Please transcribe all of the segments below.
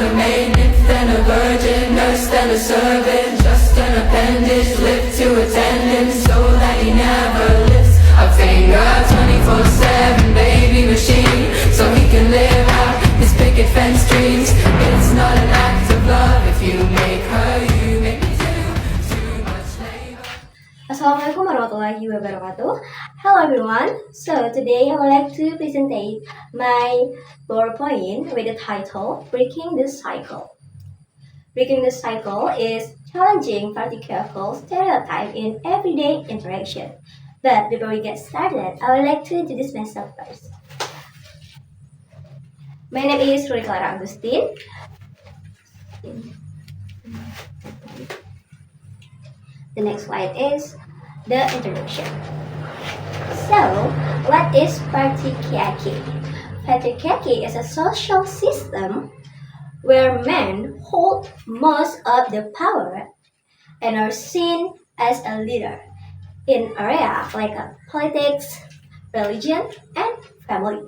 a maid, nymph than a virgin, nurse than a servant, just an appendage, lift to attendance, so that he never lifts a finger. 24/7 baby machine, so he can live out his picket fence dreams. It's not an act of love if you make her, you make me too much labor. Assalamualaikum warahmatullahi wabarakatuh. Hello everyone. So today I would like to present my PowerPoint with the title Breaking the Cycle. Breaking the cycle is challenging patriarchal stereotype in everyday interaction. But before we get started, I would like to introduce myself first. My name is Ruri Clara Agustin. The next slide is the introduction. So, what is patriarchy? Patriarchy is a social system where men hold most of the power and are seen as a leader in areas like politics, religion, and family.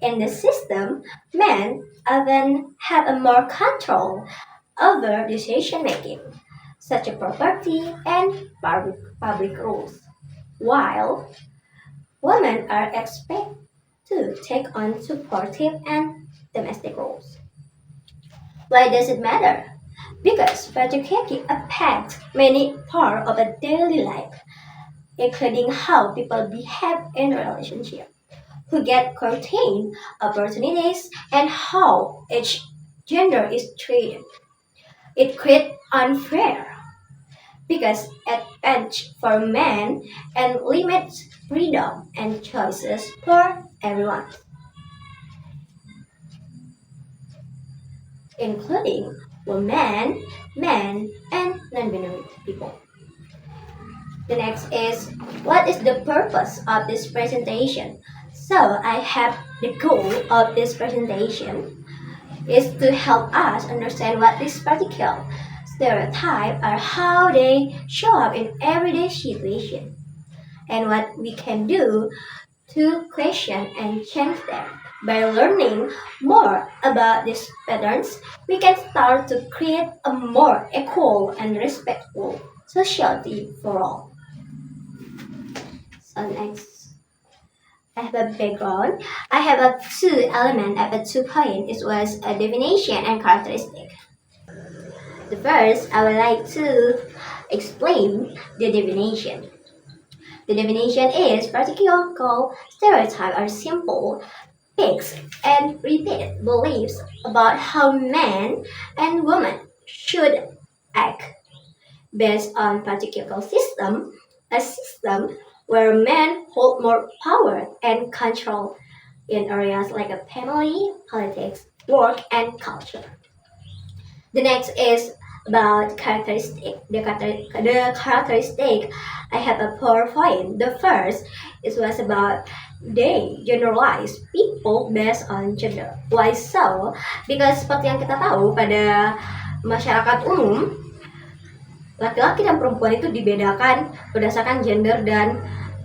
In this system, men often have a more control over decision making, such as property and public rules, while women are expected to take on supportive and domestic roles. Why does it matter? Because patriarchy affects many parts of a daily life, including how people behave in relationships, who get certain opportunities, and how each gender is treated. It creates unfair because it advantages for men and limits freedom and choices for everyone, including women, men, and non-binary people. The next is, what is the purpose of this presentation? So I have the goal of this presentation is to help us understand what this particular stereotype are, how they show up in everyday situation, and what we can do to question and change them. By learning more about these patterns, we can start to create a more equal and respectful society for all. So next, I have a background. I have a two element of a 2 point. It was a definition and characteristic. The first, I would like to explain the definition. The definition is patriarchal stereotypes are simple, fixed, and repeated beliefs about how men and women should act. Based on patriarchal system, a system where men hold more power and control in areas like a family, politics, work, and culture. The next is about characteristic. The characteristic, I have a PowerPoint. The first was about they generalize people based on gender. Why so? Because seperti yang kita tahu pada masyarakat umum, laki-laki dan perempuan itu dibedakan berdasarkan gender dan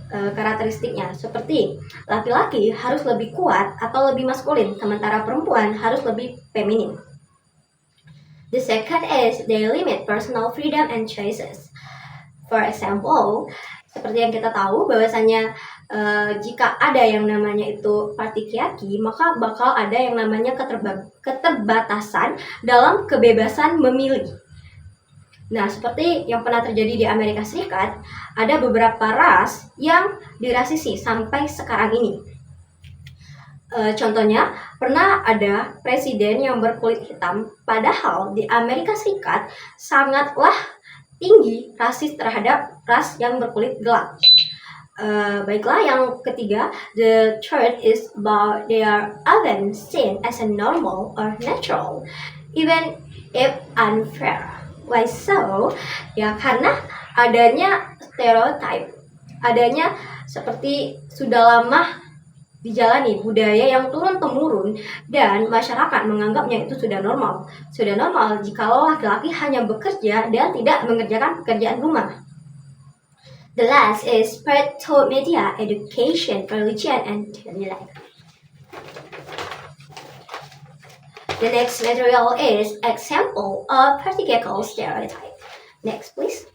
karakteristiknya. Seperti laki-laki harus lebih kuat atau lebih maskulin, sementara perempuan harus lebih feminin. The second is they limit personal freedom and choices. For example, seperti yang kita tahu bahwasanya jika ada yang namanya itu patriarki, maka bakal ada yang namanya keterbatasan dalam kebebasan memilih. Nah, seperti yang pernah terjadi di Amerika Serikat, ada beberapa ras yang dirasisi sampai sekarang ini. Contohnya, pernah ada presiden yang berkulit hitam, padahal di Amerika Serikat sangatlah tinggi rasis terhadap ras yang berkulit gelap. Baiklah, yang ketiga, the third is about they are often seen as a normal or natural, even if unfair. Why so? Ya karena adanya stereotype, adanya seperti sudah lama dijalani budaya yang turun-temurun dan masyarakat menganggapnya itu sudah normal. Sudah normal jikalau laki-laki hanya bekerja dan tidak mengerjakan pekerjaan rumah. The last is spread to media, education, religion, and daily life. The next material is example of patriarchal stereotype. Next, please.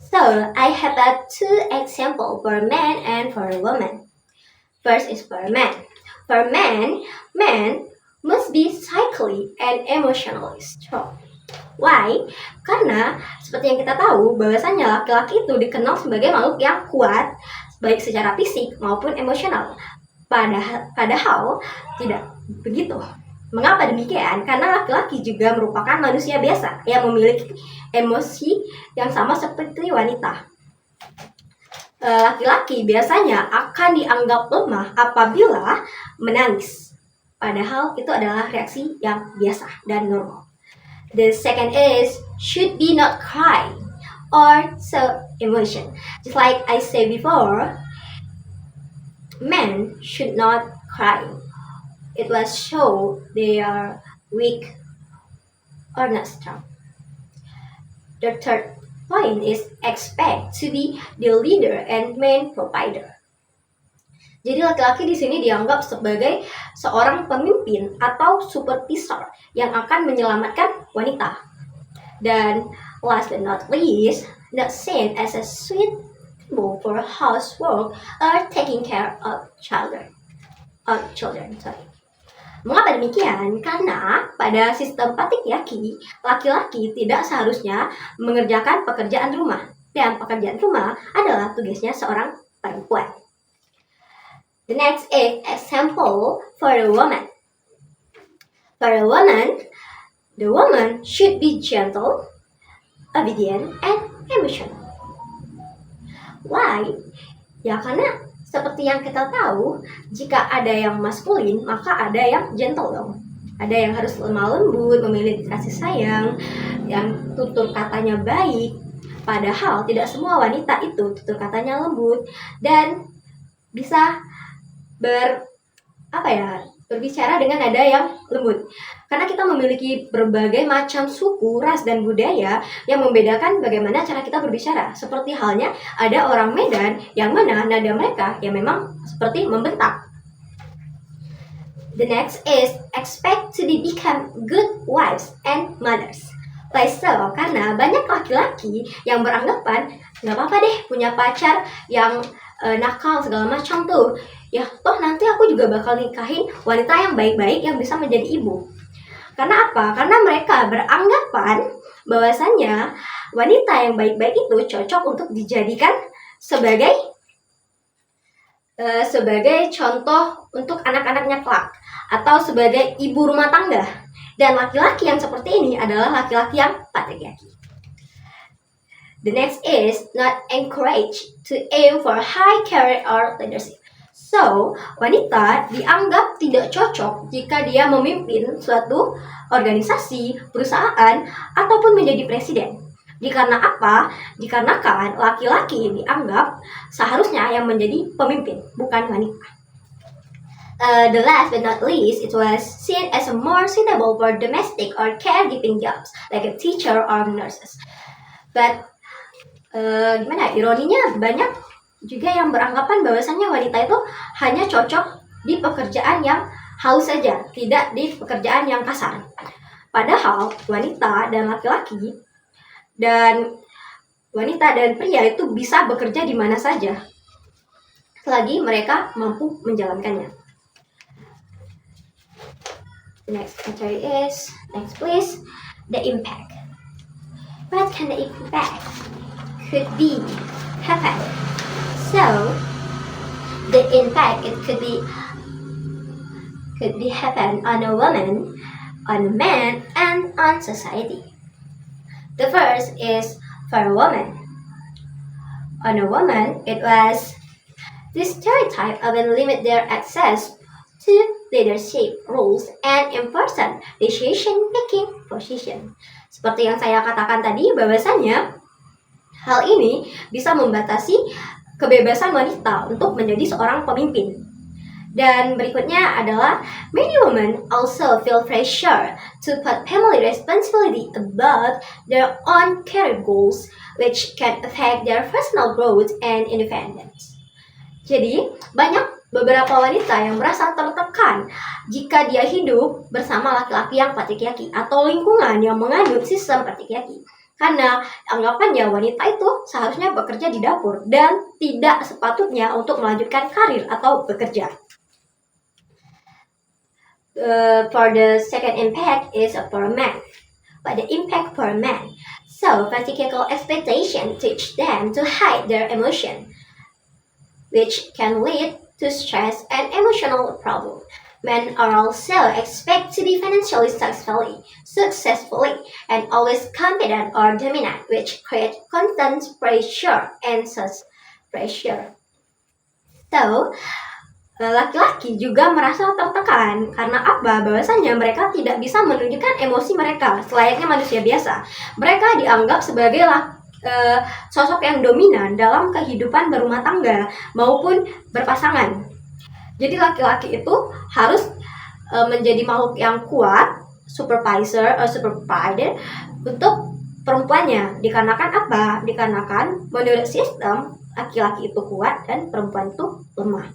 So, I have two examples for man and for woman. First is for man. For man must be psychically and emotionally strong. Why? Karena seperti yang kita tahu bahwasanya laki-laki itu dikenal sebagai makhluk yang kuat baik secara fisik maupun emosional. Padahal tidak begitu. Mengapa demikian? Karena laki-laki juga merupakan manusia biasa yang memiliki emosi yang sama seperti wanita. Laki-laki biasanya akan dianggap lemah apabila menangis. Padahal itu adalah reaksi yang biasa dan normal. The second is should be not cry or show emotion. Just like I said before, men should not cry. It will show they are weak or not strong. The third point is expect to be the leader and main provider. Jadi laki-laki di sini dianggap sebagai seorang pemimpin atau supervisor yang akan menyelamatkan wanita. Dan last but not least, not seen as a suitable for housework or taking care of children. Mengapa demikian? Karena pada sistem patriarki, laki-laki tidak seharusnya mengerjakan pekerjaan rumah. Dan pekerjaan rumah adalah tugasnya seorang perempuan. The next is example for a woman. For a woman, the woman should be gentle, obedient, and emotional. Why? Ya karena seperti yang kita tahu, jika ada yang maskulin, maka ada yang gentle dong. Ada yang harus lemah lembut, memiliki kasih sayang, yang tutur katanya baik. Padahal tidak semua wanita itu tutur katanya lembut dan bisa berbicara dengan nada yang lembut. Karena kita memiliki berbagai macam suku, ras, dan budaya yang membedakan bagaimana cara kita berbicara. Seperti halnya ada orang Medan yang mana nada mereka yang memang seperti membentak. The next is expect to become good wives and mothers. Why so? Karena banyak laki-laki yang beranggapan nggak apa-apa deh punya pacar yang nakal segala macam tuh. Ya toh nanti aku juga bakal nikahin wanita yang baik-baik yang bisa menjadi ibu. Karena apa? Karena mereka beranggapan bahwasannya wanita yang baik-baik itu cocok untuk dijadikan sebagai contoh untuk anak-anaknya kelak atau sebagai ibu rumah tangga. Dan laki-laki yang seperti ini adalah laki-laki yang patriarki. The next is not encouraged to aim for high career or leadership. So, wanita dianggap tidak cocok jika dia memimpin suatu organisasi, perusahaan, ataupun menjadi presiden. Dikarenakan apa? Dikarenakan laki-laki dianggap seharusnya yang menjadi pemimpin, bukan wanita. The last but not least, it was seen as more suitable for domestic or caregiving jobs, like a teacher or nurses. But, ironinya banyak juga yang beranggapan bahwasannya wanita itu hanya cocok di pekerjaan yang halus saja, tidak di pekerjaan yang kasar. Padahal wanita dan laki-laki dan wanita dan pria itu bisa bekerja di mana saja, selagi mereka mampu menjalankannya. Next please, the impact. What can the impact could be happen? So, the impact it could be happen on a woman, on a man, and on society. The first is for a woman. On a woman, it was the stereotype of limit their access to leadership roles and important decision-making position. Seperti yang saya katakan tadi, bahwasannya hal ini bisa membatasi kebebasan wanita untuk menjadi seorang pemimpin. Dan berikutnya adalah many women also feel pressure to put family responsibility above their own career goals, which can affect their personal growth and independence. Jadi, banyak beberapa wanita yang merasa tertekan jika dia hidup bersama laki-laki yang patriarki atau lingkungan yang menganut sistem patriarki. Karena anggapannya wanita itu seharusnya bekerja di dapur dan tidak sepatutnya untuk melanjutkan karir atau bekerja. For the second impact is for men. But the impact for men. So patriarchal expectation teach them to hide their emotion, which can lead to stress and emotional problems. Men are also expected to be financially successfully, and always confident or dominant, which creates constant pressure and such pressure. So, laki-laki juga merasa tertekan karena apa? Bahwasanya mereka tidak bisa menunjukkan emosi mereka selayaknya manusia biasa. Mereka dianggap sebagai sosok yang dominan dalam kehidupan berumah tangga maupun berpasangan. Jadi laki-laki itu harus menjadi makhluk yang kuat, supervisor untuk perempuannya. Dikarenakan apa? Dikarenakan menurut sistem laki-laki itu kuat dan perempuan itu lemah.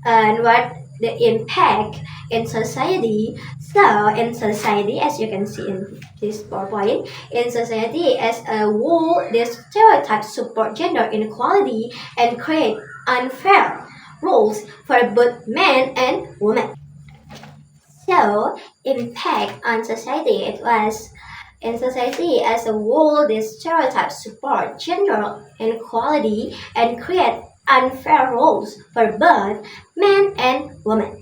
And what the impact in society? So in society, as you can see in this PowerPoint, in society as a whole, these stereotypes support gender inequality and create unfair rules for both men and women. So impact on society, it was in society as a whole, these stereotypes support gender inequality and create unfair rules for both men and women.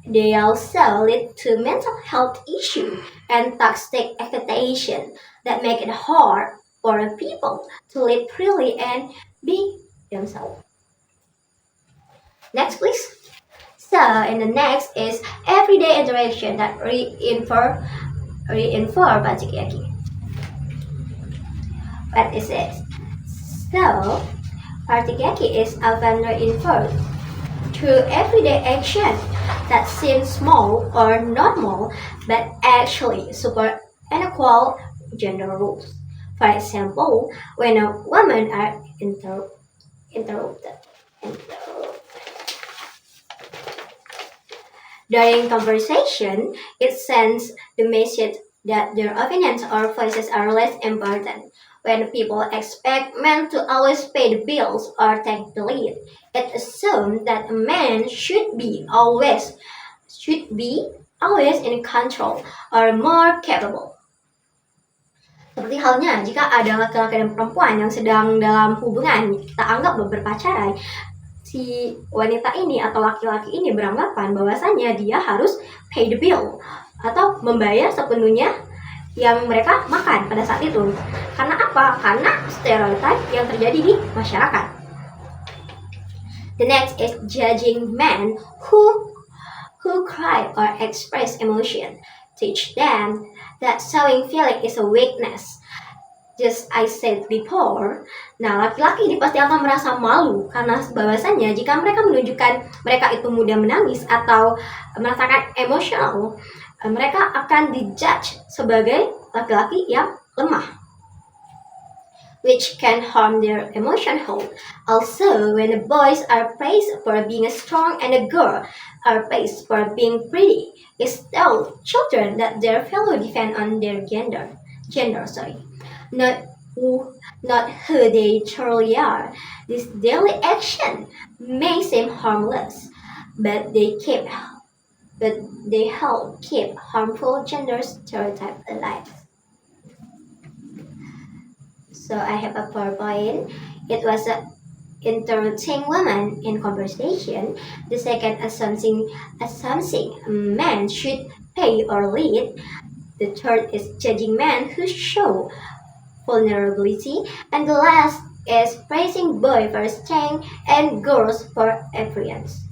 They also lead to mental health issues and toxic expectation that make it hard for people to live freely and be themselves. Next, please. So, in the next is everyday interaction that reinforce patriarchy. What is it? So, patriarchy is often reinforced through everyday action that seem small or normal but actually support unequal gender rules. For example, when a woman are interrupted. During conversation, it sends the message that their opinions or voices are less important. When people expect men to always pay the bills or take the lead, it assumes that a man should be always in control or more capable. Seperti halnya jika ada laki-laki dan perempuan yang sedang dalam hubungan, kita anggap berpacaran, si wanita ini atau laki-laki ini beranggapan bahwasannya dia harus pay the bill atau membayar sepenuhnya yang mereka makan pada saat itu. Karena apa? Karena stereotip yang terjadi di masyarakat. The next is judging men who cry or express emotion. Teach them that showing feeling is a weakness. Just I said before, nah laki-laki ini pasti akan merasa malu karena bahwasannya jika mereka menunjukkan mereka itu mudah menangis atau merasakan emosional, mereka akan dijudge sebagai laki-laki yang lemah, which can harm their emotion health. Also, when the boys are praised for being strong and the girls are praised for being pretty, it tells children that their value depend on their gender, not who they truly are. This daily action may seem harmless, but they help keep harmful gender stereotypes alive. So I have a PowerPoint. It was interrupting women in conversation. The second, assuming men should pay or lead. The third is judging men who show vulnerability. And the last is praising boys for strength and girls for appearance.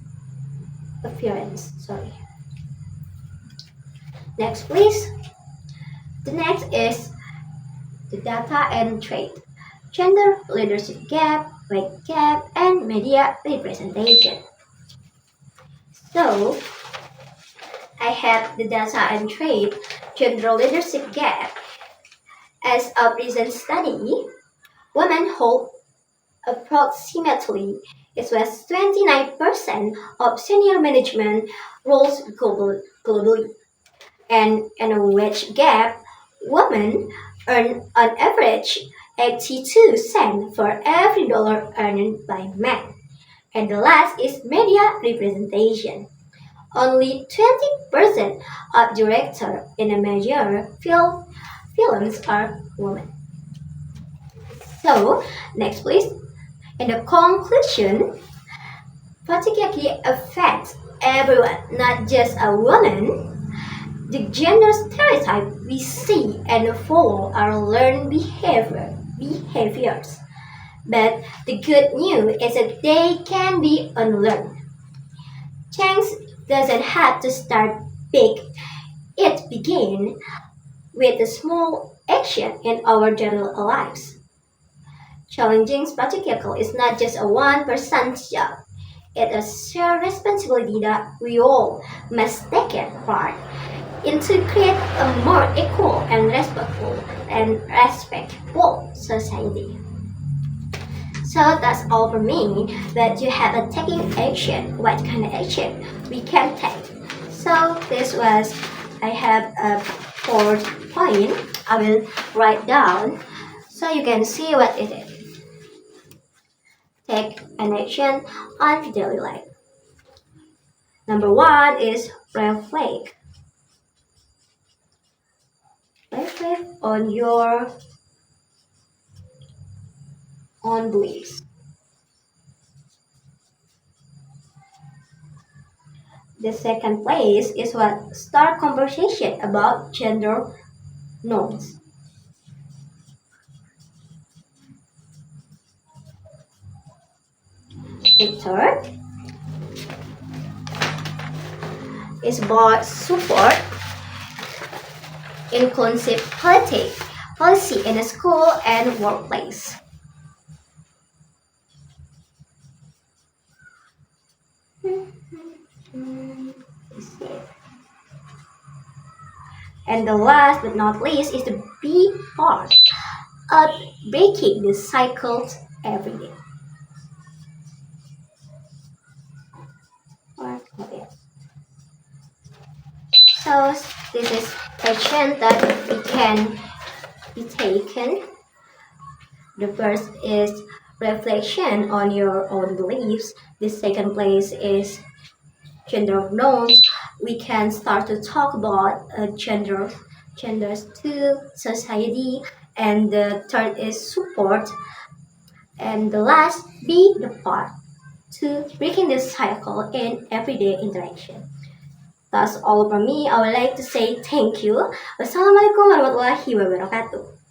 Next, please. The next is the data and trade, gender leadership gap, weight gap, and media representation. So, I have the data and trade, gender leadership gap. As a recent study, women hold approximately It was 29% of senior management roles globally. And in a wage gap, women earn on average 82 cents for every dollar earned by men. And the last is media representation. Only 20% of directors in a major films are women. So, next please. In the conclusion, patriarchy affects everyone, not just a woman. The gender stereotype we see and follow are learned behaviors. But the good news is that they can be unlearned. Change doesn't have to start big. It begins with a small action in our daily lives. Challenging patriarchy is not just a one-person's job. It's a shared responsibility that we all must take part in to create a more equal and respectful society. So that's all for me. But you have a taking action. What kind of action we can take? So I have a 4 point. I will write down so you can see what it is. Take an action on daily life. Number 1 is reflect. Reflect on your own beliefs. The second place is what start conversation about gender norms. The third is about support inclusive policy in a school and workplace. And the last but not least is to be part of breaking the cycles every day. So this is action that we can be taken. The first is reflection on your own beliefs. The second place is gender norms. We can start to talk about genders to society. And the third is support. And the last, be the part to breaking this cycle in everyday interaction. That's all from me. I would like to say thank you. Wassalamualaikum warahmatullahi wabarakatuh.